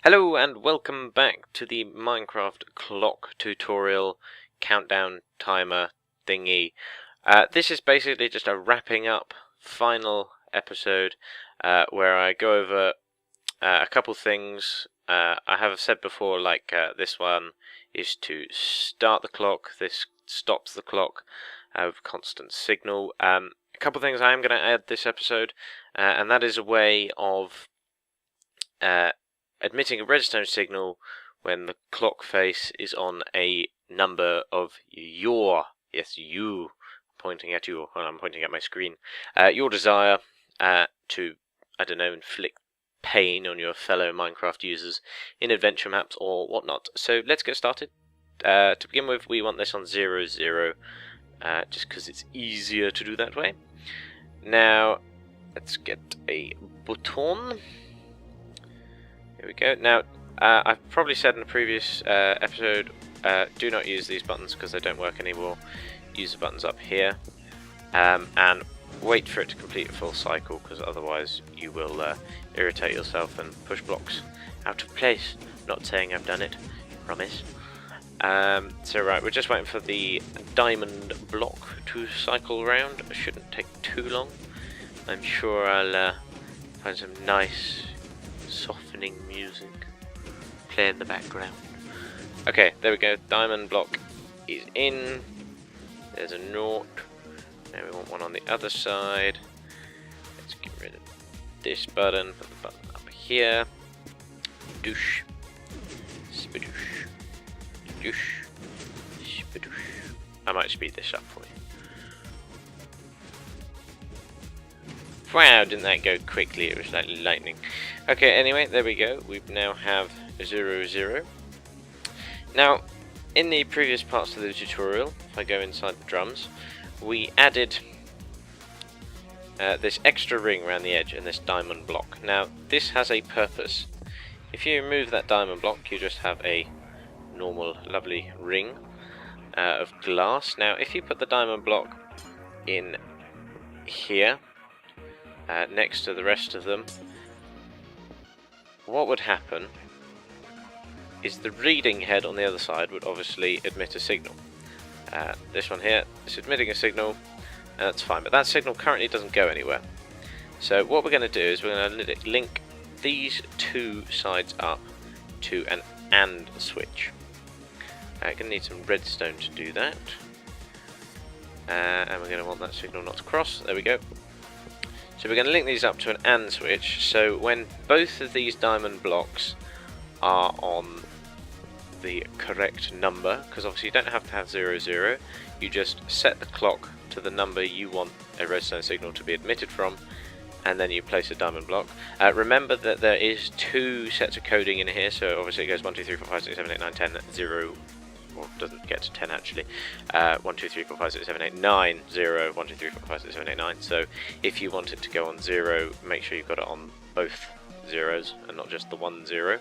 Hello and welcome back to the Minecraft clock tutorial countdown timer thingy. This is basically just a wrapping up final episode where I go over a couple things. I have said before, like this one is to start the clock, this stops the clock with constant signal. A couple things I am going to add this episode, and that is a way of admitting a redstone signal when the clock face is on a number of your, yes, you, pointing at you, well, I'm pointing at my screen, your desire to, I don't know, inflict pain on your fellow Minecraft users in adventure maps or whatnot. So let's get started. To begin with, we want this on 0, 0, just because it's easier to do that way. Now, let's get a button. Here we go. Now, I've probably said in a previous episode, do not use these buttons because they don't work anymore. Use the buttons up here, and wait for it to complete a full cycle, because otherwise you will irritate yourself and push blocks out of place. Not saying I've done it, promise. So right, we're just waiting for the diamond block to cycle around. It shouldn't take too long. I'm sure I'll find some nice softening music play in the background. Okay, there we go. Diamond block is in. There's a naught. Now we want one on the other side. Let's get rid of this button. Put the button up here. Doosh. Spadoosh. Doosh. Spadoosh. I might speed this up for you. Wow, didn't that go quickly? It was like lightning. Okay, anyway, there we go. We now have 0, 0. Now, in the previous parts of the tutorial, if I go inside the drums, we added this extra ring around the edge and this diamond block. Now, this has a purpose. If you remove that diamond block, you just have a normal, lovely ring of glass. Now, if you put the diamond block in here, next to the rest of them, what would happen is the reading head on the other side would obviously emit a signal. This one here is emitting a signal, and that's fine, but that signal currently doesn't go anywhere. So what we're going to do is we're going to link these two sides up to an AND switch. Going to need some redstone to do that, and we're going to want that signal not to cross. There we go. So we're going to link these up to an AND switch, so when both of these diamond blocks are on the correct number, because obviously you don't have to have 0, 0, you just set the clock to the number you want a redstone signal to be emitted from, and then you place a diamond block. Remember that there is two sets of coding in here, so obviously it goes 1, 2, 3, 4, 5, 6, 7, 8, 9, 10, 0, or doesn't get to 10 actually. 1, 2, 3, 4, 5, 6, 7, 8, 9, 0, 1, 2, 3, 4, 5, 6, 7, 8, 9. So if you want it to go on 0, make sure you've got it on both zeros and not just the 1, 0.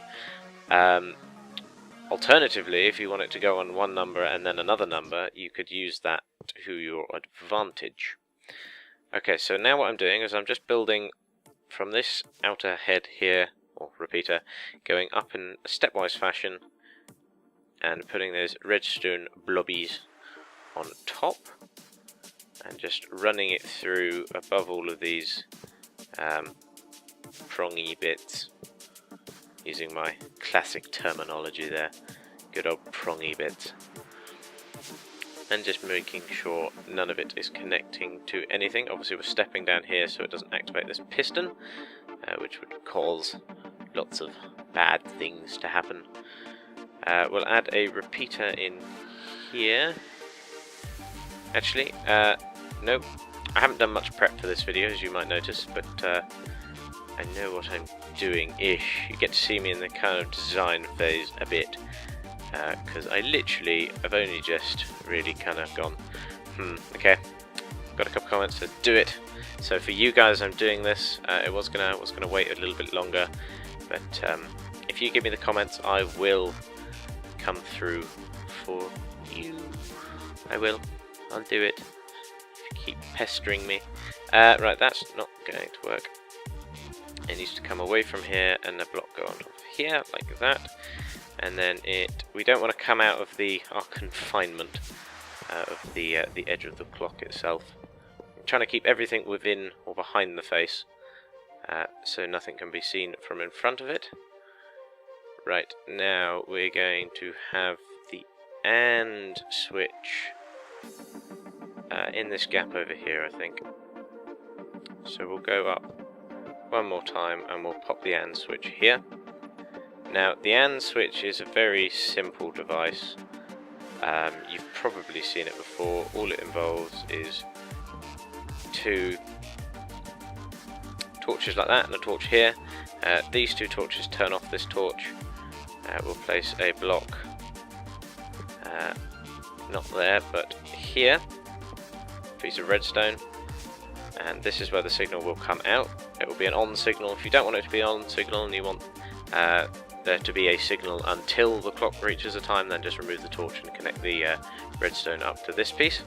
Alternatively, if you want it to go on one number and then another number, you could use that to your advantage. Okay, so now what I'm doing is I'm just building from this outer head here, or repeater, going up in a stepwise fashion, and putting those redstone blobbies on top, and just running it through above all of these prongy bits, using my classic terminology there, good old prongy bits, and just making sure none of it is connecting to anything. Obviously we're stepping down here so it doesn't activate this piston, which would cause lots of bad things to happen. We'll add a repeater in here. Actually, nope, I haven't done much prep for this video, as you might notice, but I know what I'm doing-ish. You get to see me in the kind of design phase a bit, because I literally have only just really kind of gone, okay, got a couple comments, so do it. So for you guys, I'm doing this. It was gonna wait a little bit longer, but if you give me the comments, I will come through for you. I will. I'll do it. If you keep pestering me. Right, that's not going to work. It needs to come away from here and the block go on top of here, like that. And then we don't want to come out of our confinement of the edge of the clock itself. I'm trying to keep everything within or behind the face, so nothing can be seen from in front of it. Right, now we're going to have the AND switch in this gap over here, I think. So we'll go up one more time and we'll pop the AND switch here. Now, the AND switch is a very simple device. You've probably seen it before. All it involves is 2 torches like that and a torch here. These 2 torches turn off this torch. We'll place a block, not there, but here, a piece of redstone, and this is where the signal will come out. It will be an on signal. If you don't want it to be an on signal and you want there to be a signal until the clock reaches a time, then just remove the torch and connect the redstone up to this piece.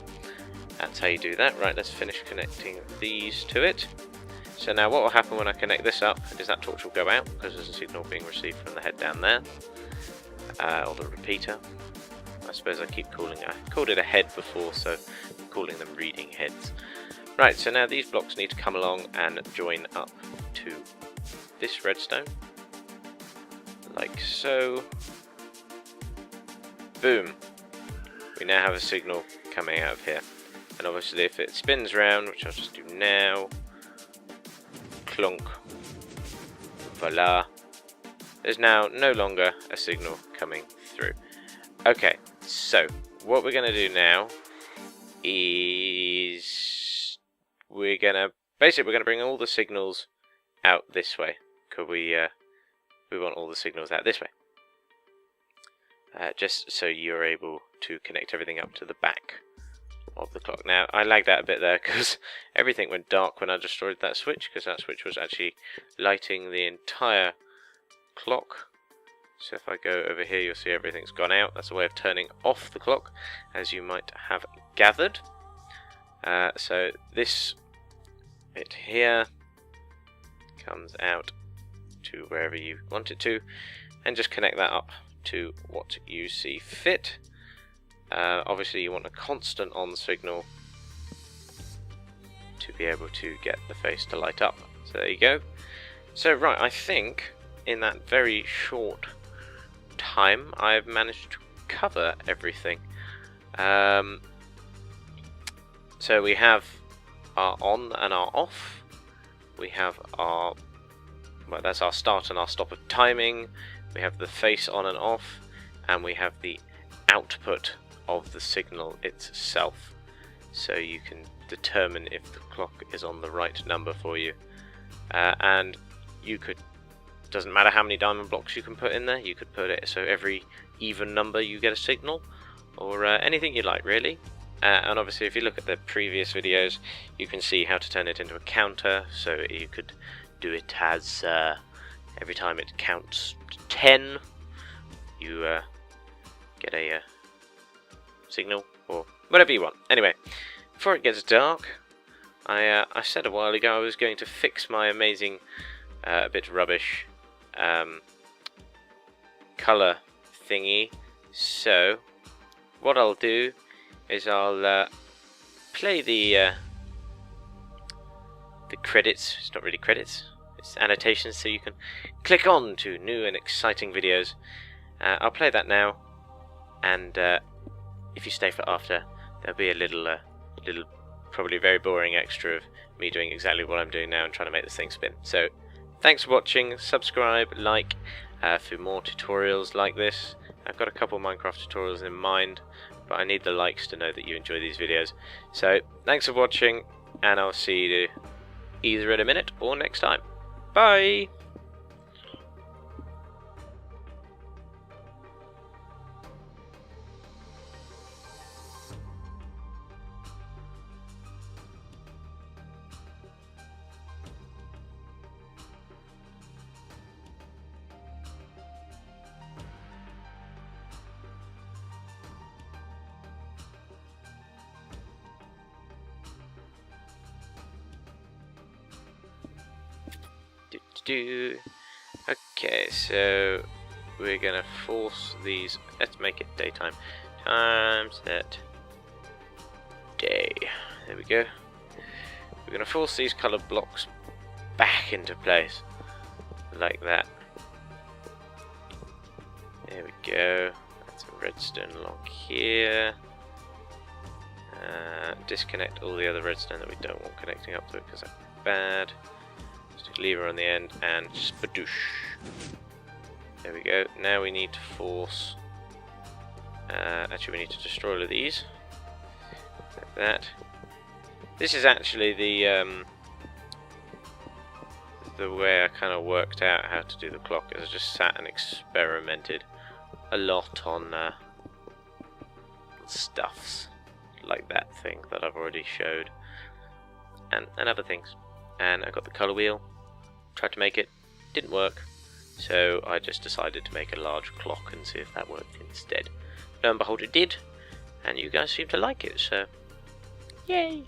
That's how you do that. Right, let's finish connecting these to it. So now what will happen when I connect this up is that torch will go out because there's a signal being received from the head down there, or the repeater. I suppose I called it a head before, so I'm calling them reading heads. Right, so now these blocks need to come along and join up to this redstone, like so. Boom! We now have a signal coming out of here, and obviously if it spins round, which I'll just do now, clunk, voila, there's now no longer a signal coming through. Okay, so what we're going to do now is we're going to bring all the signals out this way, because we want all the signals out this way, just so you're able to connect everything up to the back of the clock. Now, I lagged out a bit there because everything went dark when I destroyed that switch, because that switch was actually lighting the entire clock. So if I go over here, you'll see everything's gone out. That's a way of turning off the clock, as you might have gathered. So this bit here comes out to wherever you want it to, and just connect that up to what you see fit. Obviously you want a constant on signal to be able to get the face to light up. So there you go. So right, I think in that very short time I've managed to cover everything. So we have our on and our off. We have our, well, that's our start and our stop of timing. We have the face on and off, and we have the output of the signal itself, so you can determine if the clock is on the right number for you. And you could, doesn't matter how many diamond blocks you can put in there, you could put it so every even number you get a signal, or anything you like really. And obviously if you look at the previous videos, you can see how to turn it into a counter, so you could do it as every time it counts to 10 you get a signal, or whatever you want. Anyway, before it gets dark, I said a while ago I was going to fix my amazing bit rubbish colour thingy, so what I'll do is I'll play the credits. It's not really credits, it's annotations, so you can click on to new and exciting videos. I'll play that now, and if you stay for after, there'll be a little probably very boring extra of me doing exactly what I'm doing now and trying to make this thing spin. So thanks for watching, subscribe, like for more tutorials like this. I've got a couple of Minecraft tutorials in mind, but I need the likes to know that you enjoy these videos. So thanks for watching, and I'll see you either in a minute or next time. Bye! Okay. Okay, so we're gonna force these. Let's make it daytime. Time set day. There we go. We're gonna force these colored blocks back into place, like that. There we go. That's a redstone lock here. Disconnect all the other redstone that we don't want connecting up to it because that's bad. Just a lever on the end and spadoosh. There we go. Now we need to force. Actually, we need to destroy all of these. Like that. This is actually the way I kind of worked out how to do the clock. Is I just sat and experimented a lot on stuffs like that thing that I've already showed, and other things. And I got the color wheel, tried to make it, didn't work, so I just decided to make a large clock and see if that worked instead. Lo and behold, it did, and you guys seem to like it, so yay!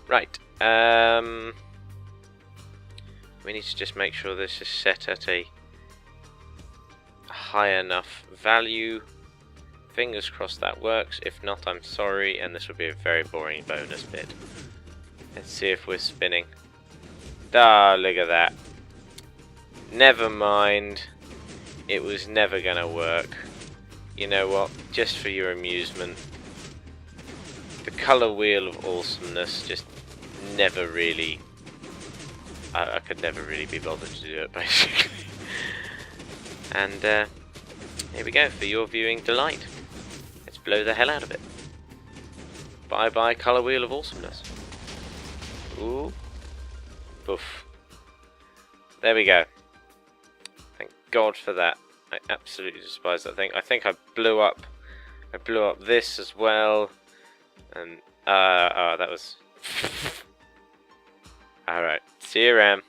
Right, we need to just make sure this is set at a high enough value. Fingers crossed that works. If not, I'm sorry, and this will be a very boring bonus bit. Let's see if we're spinning. Ah, look at that. Never mind. It was never gonna work. You know what? Just for your amusement. The color wheel of awesomeness just never really... I could never really be bothered to do it, basically. And here we go, for your viewing delight. Let's blow the hell out of it. Bye bye color wheel of awesomeness. Ooh. Boof. There we go. Thank God for that. I absolutely despise that thing. I think I blew up this as well. And oh, that was... Alright, see you around.